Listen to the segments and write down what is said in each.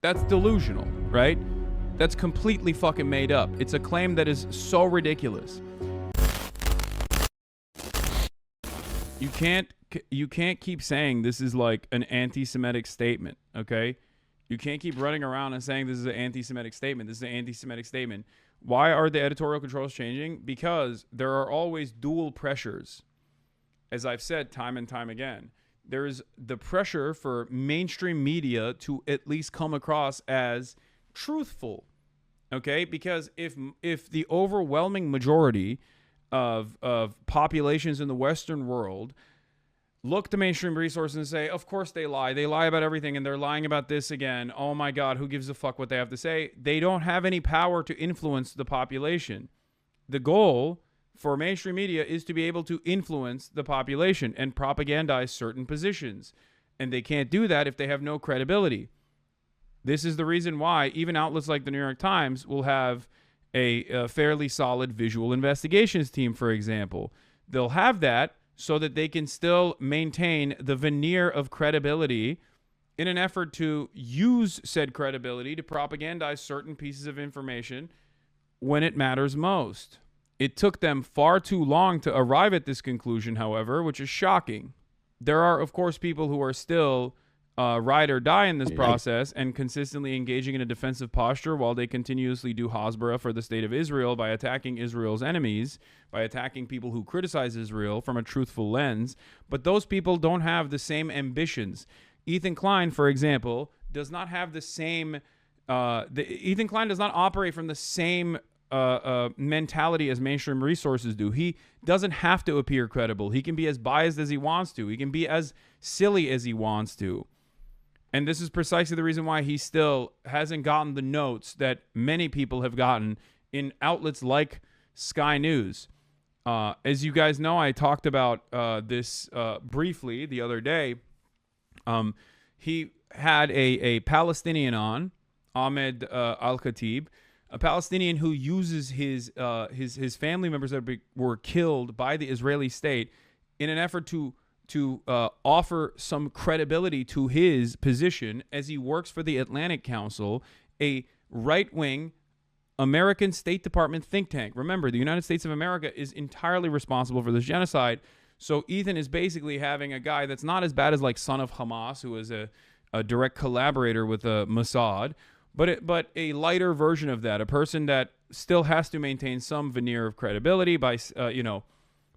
That's delusional, right? That's completely fucking made up. It's a claim that is so ridiculous. You can't keep saying this is like an anti-Semitic statement, okay? You can't keep running around and saying this is an anti-Semitic statement. This is an anti-Semitic statement. Why are the editorial controls changing? Because there are always dual pressures. As I've said time and time again, there is the pressure for mainstream media to at least come across as truthful, okay? Because if the overwhelming majority of populations in the Western world look to mainstream resources and say, of course they lie. They lie about everything, and they're lying about this again. Oh my God, who gives a fuck what they have to say? They don't have any power to influence the population. The goal for mainstream media is to be able to influence the population and propagandize certain positions. And they can't do that if they have no credibility. This is the reason why even outlets like the New York Times will have a fairly solid visual investigations team, for example. They'll have that so that they can still maintain the veneer of credibility in an effort to use said credibility to propagandize certain pieces of information when it matters most. It took them far too long to arrive at this conclusion, however, which is shocking. There are, of course, people who are still ride or die in this process and consistently engaging in a defensive posture while they continuously do Hasbara for the state of Israel by attacking Israel's enemies, by attacking people who criticize Israel from a truthful lens. But those people don't have the same ambitions. Ethan Klein, for example, does not have the same... Ethan Klein does not operate from the same mentality as mainstream resources do. He doesn't have to appear credible. He can be as biased as he wants to. He can be as silly as he wants to. And this is precisely the reason why he still hasn't gotten the notes that many people have gotten in outlets like Sky News. As you guys know, I talked about this briefly the other day. He had a Palestinian on, Ahmed Al-Khatib, a Palestinian who uses his family members that were killed by the Israeli state in an effort to offer some credibility to his position as he works for the Atlantic Council, a right-wing American State Department think tank. Remember, the United States of America is entirely responsible for this genocide. So Ethan is basically having a guy that's not as bad as like son of Hamas, who is a direct collaborator with Mossad, but a lighter version of that, a person that still has to maintain some veneer of credibility by,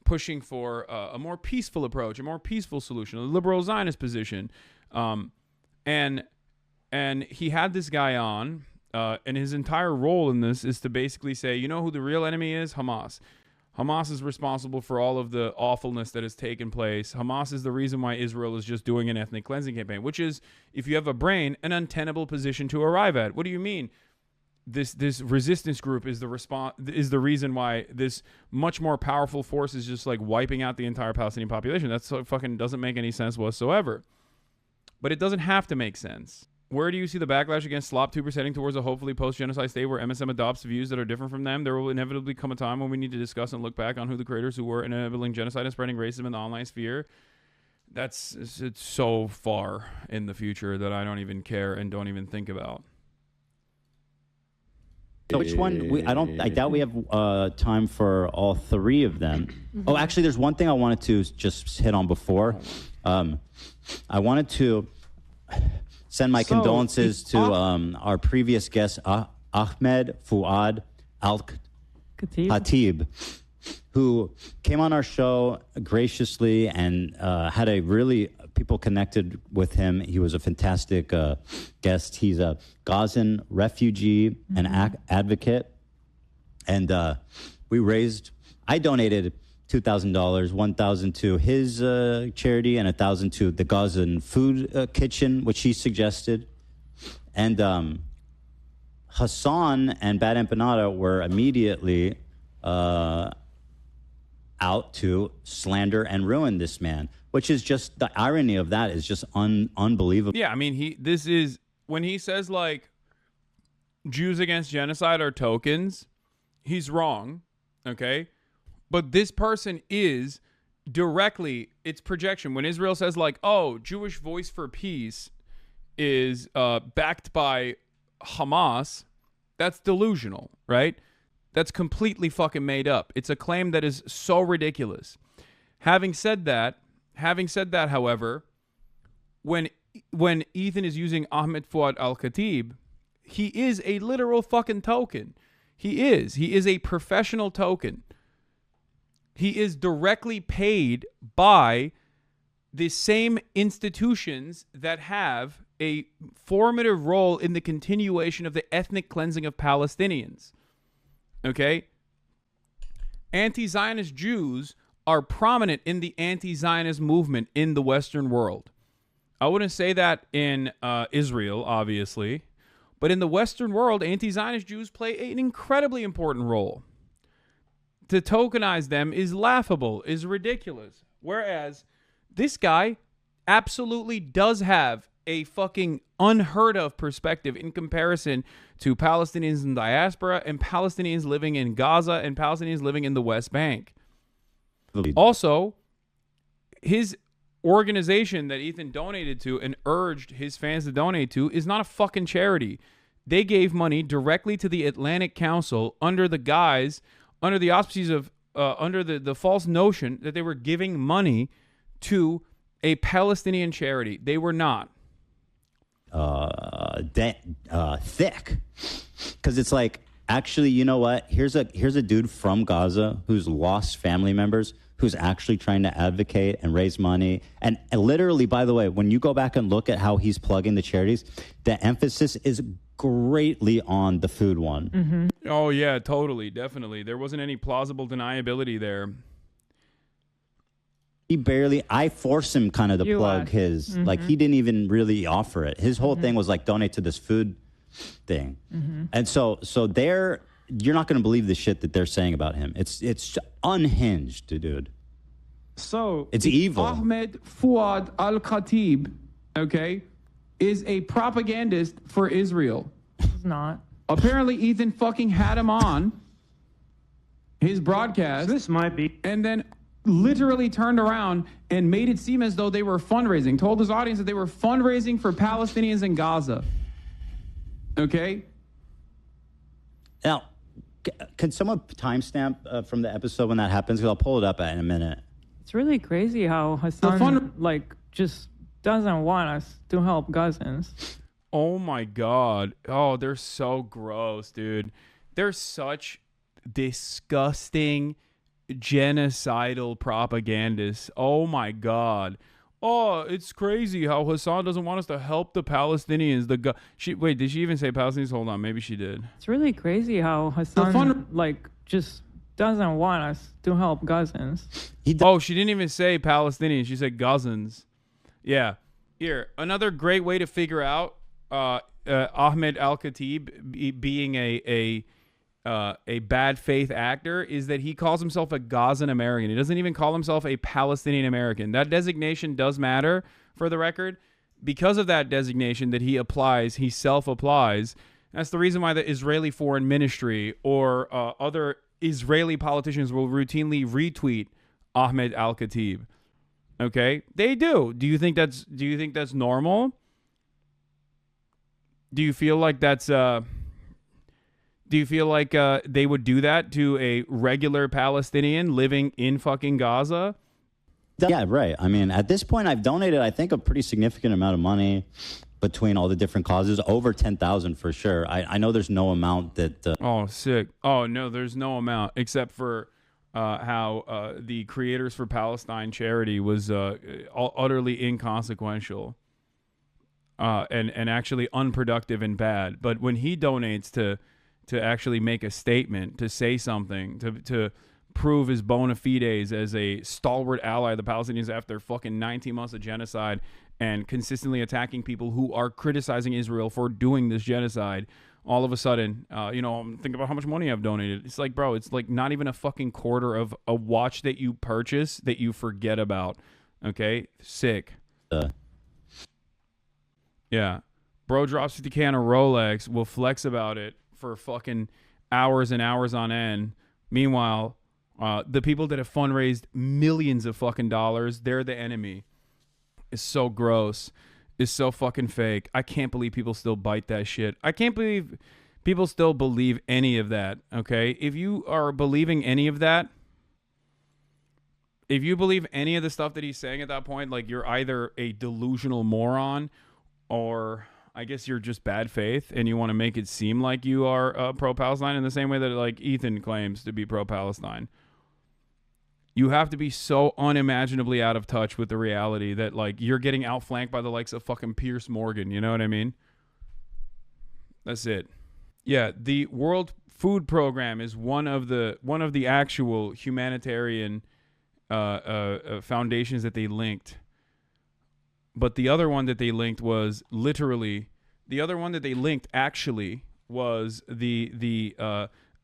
pushing for a more peaceful approach, a more peaceful solution, a liberal Zionist position. And he had this guy on, and his entire role in this is to basically say, you know who the real enemy is? Hamas. Hamas is responsible for all of the awfulness that has taken place. Hamas is the reason why Israel is just doing an ethnic cleansing campaign, which is, if you have a brain, an untenable position to arrive at. What do you mean? This resistance group is the reason why this much more powerful force is just like wiping out the entire Palestinian population. That fucking doesn't make any sense whatsoever. But it doesn't have to make sense. Where do you see the backlash against slop tubers heading towards a hopefully post-genocide state where MSM adopts views that are different from them? There will inevitably come a time when we need to discuss and look back on who the creators who were enabling genocide and spreading racism in the online sphere. It's so far in the future that I don't even care and don't even think about. So which one? I doubt we have time for all three of them. Mm-hmm. Oh, actually, there's one thing I wanted to just hit on before. I wanted to send my condolences to our previous guest, Ahmed Fuad Al-Khatib, who came on our show graciously and had a really, people connected with him. He was a fantastic guest. He's a Gazan refugee and advocate. And I donated $2,000, $1,000 to his charity and $1,000 to the Gazan Food Kitchen, which he suggested. And Hassan and Bad Empanada were immediately out to slander and ruin this man, which is just, the irony of that is just unbelievable. Yeah, I mean, this is, when he says, like, Jews against genocide are tokens, he's wrong, okay? But this person is directly, it's projection. When Israel says, like, oh, Jewish voice for peace is backed by Hamas, that's delusional, right? That's completely fucking made up. It's a claim that is so ridiculous. Having said that, however, when Ethan is using Ahmed Fuad al-Khatib, he is a literal fucking token. He is a professional token. He is directly paid by the same institutions that have a formative role in the continuation of the ethnic cleansing of Palestinians. Okay? Anti-Zionist Jews are prominent in the anti-Zionist movement in the Western world. I wouldn't say that in Israel, obviously, but in the Western world, anti-Zionist Jews play an incredibly important role. To tokenize them is laughable, is ridiculous. Whereas this guy absolutely does have a fucking unheard of perspective in comparison to Palestinians in diaspora and Palestinians living in Gaza and Palestinians living in the West Bank. Also, his organization that Ethan donated to and urged his fans to donate to is not a fucking charity. They gave money directly to the Atlantic Council under the auspices of, under the false notion that they were giving money to a Palestinian charity. They were not. Thick. Because it's like, actually, you know what? Here's a dude from Gaza who's lost family members, who's actually trying to advocate and raise money. And literally, by the way, when you go back and look at how he's plugging the charities, the emphasis is greatly on the food one. Mm-hmm. Oh, yeah, totally. Definitely. There wasn't any plausible deniability there. I forced him kind of to plug his, mm-hmm. like he didn't even really offer it. His whole thing was like donate to this food thing. Mm-hmm. And so you're not going to believe the shit that they're saying about him. It's unhinged, dude. So it's evil. Ahmed Fuad al-Khatib, okay, is a propagandist for Israel. He's not. Apparently, Ethan fucking had him on his broadcast. This might be. And then literally turned around and made it seem as though they were fundraising, told his audience that they were fundraising for Palestinians in Gaza. Okay? Now, can someone timestamp from the episode when that happens? Because I'll pull it up in a minute. It's really crazy how Hassan just doesn't want us to help Gazans. Oh my God. Oh, they're so gross, dude. They're such disgusting genocidal propagandists. Oh my God. Oh, it's crazy how Hassan doesn't want us to help the Palestinians. Wait, did she even say Palestinians? Hold on, maybe she did. It's really crazy how Hassan just doesn't want us to help Gazans. Oh, she didn't even say Palestinians. She said Gazans. Yeah. Here, another great way to figure out Ahmed al-Khatib being a bad faith actor is that he calls himself a Gazan American. He doesn't even call himself a Palestinian American. That designation does matter, for the record. Because of that designation that he self-applies. That's the reason why the Israeli Foreign Ministry or other Israeli politicians will routinely retweet Ahmed al-Khatib. Okay? They do. Do you think that's normal? Do you feel like that's Do you feel like they would do that to a regular Palestinian living in fucking Gaza? Yeah, right. I mean, at this point, I've donated, I think, a pretty significant amount of money between all the different causes, over 10,000 for sure. I know there's no amount that... Oh, sick. Oh, no, there's no amount except for how the Creators for Palestine charity was utterly inconsequential and actually unproductive and bad. But when he donates to actually make a statement, to say something, to prove his bona fides as a stalwart ally of the Palestinians after fucking 19 months of genocide and consistently attacking people who are criticizing Israel for doing this genocide, all of a sudden, think about how much money I've donated. It's like, bro, it's like not even a fucking quarter of a watch that you purchase that you forget about. Okay? Sick. Yeah. Bro drops 50K on a Rolex, will flex about it for fucking hours and hours on end. Meanwhile, the people that have fundraised millions of fucking dollars, they're the enemy. It's so gross. is so fucking fake. I can't believe people still bite that shit. I can't believe people still believe any of that, okay? If you are believing any of that, if you believe any of the stuff that he's saying at that point, like, you're either a delusional moron, or I guess you're just bad faith and you want to make it seem like you are pro-Palestine in the same way that, like, Ethan claims to be pro-Palestine. You have to be so unimaginably out of touch with the reality that, like, you're getting outflanked by the likes of fucking Pierce Morgan. You know what I mean? That's it. Yeah, the World Food Program is one of the actual humanitarian foundations that they linked. But the other one that they linked was literally the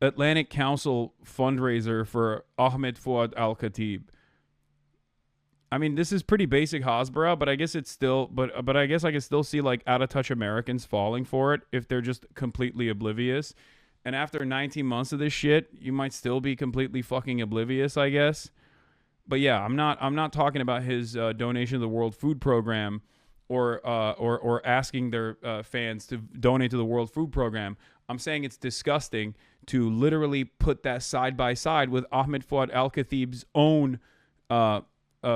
Atlantic Council fundraiser for Ahmed Fuad Al-Khatib. I mean, this is pretty basic Hasbara, but I guess it's still, but I guess I can still see, like, out of touch Americans falling for it if they're just completely oblivious. And after 19 months of this shit, you might still be completely fucking oblivious, I guess. But yeah, I'm not talking about his donation to the World Food Program or asking their fans to donate to the World Food Program. I'm saying it's disgusting to literally put that side by side with Ahmed Fuad Al-Khatib's own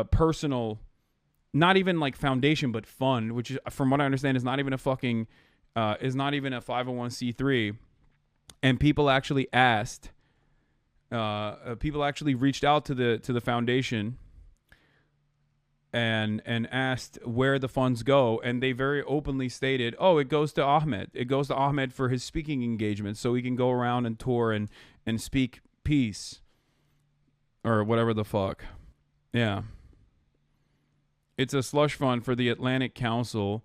personal, not even like foundation, but fund, which is, from what I understand, is not even a fucking, is not even a 501c3. And people actually asked, people actually reached out to the foundation and asked where the funds go, and they very openly stated, "Oh, it goes to Ahmed. It goes to Ahmed for his speaking engagements, so he can go around and tour and speak peace, or whatever the fuck." Yeah, it's a slush fund for the Atlantic Council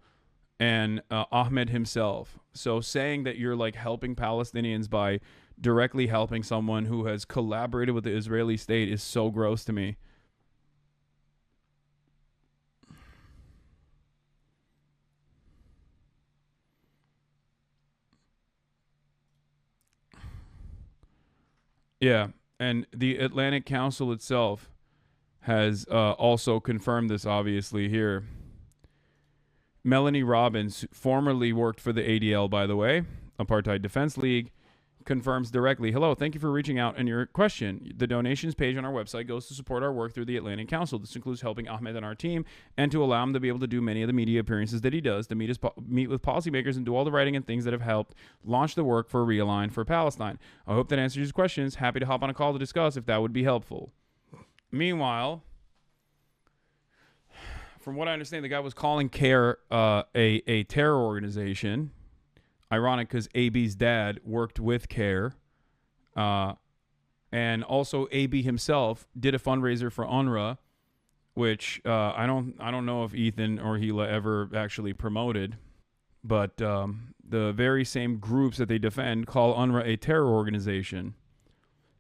and Ahmed himself. So saying that you're, like, helping Palestinians by directly helping someone who has collaborated with the Israeli state is so gross to me. Yeah, and the Atlantic Council itself has also confirmed this, obviously, here. Melanie Robbins, formerly worked for the ADL, by the way, Apartheid Defense League, confirms directly, "Hello, thank you for reaching out and your question. The donations page on our website goes to support our work through the Atlantic Council. This includes helping Ahmed and our team and to allow him to be able to do many of the media appearances that he does, to meet with policymakers and do all the writing and things that have helped launch the work for Realign for Palestine. I hope that answers your questions. Happy to hop on a call to discuss if that would be helpful." Meanwhile, from what I understand, the guy was calling CARE a terror organization. Ironic, because AB's dad worked with CARE. And also AB himself did a fundraiser for UNRWA, which I don't know if Ethan or Hila ever actually promoted. But the very same groups that they defend call UNRWA a terror organization.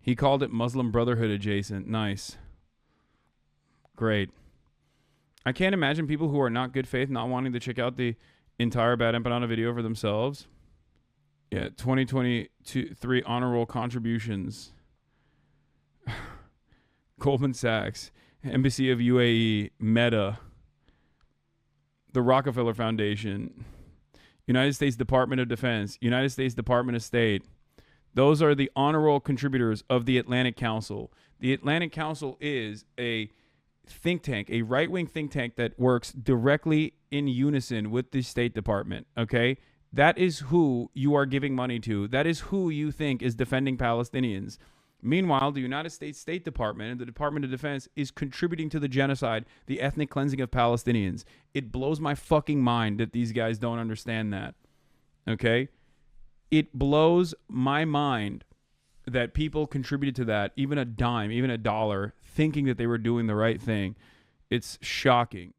He called it Muslim Brotherhood adjacent. Nice. Great. I can't imagine people who are not good faith not wanting to check out the entire Bad Empanada video for themselves. Yeah, 2023 honor roll contributions. Goldman Sachs, Embassy of UAE, Meta, the Rockefeller Foundation, United States Department of Defense, United States Department of State. Those are the honor roll contributors of the Atlantic Council. The Atlantic Council is a think tank, a right-wing think tank that works directly in unison with the State Department, okay? That is who you are giving money to. That is who you think is defending Palestinians. Meanwhile, the United States State Department and the Department of Defense is contributing to the genocide, the ethnic cleansing of Palestinians. It blows my fucking mind that these guys don't understand that, okay? It blows my mind that people contributed to that, even a dime, even a dollar, thinking that they were doing the right thing. It's shocking.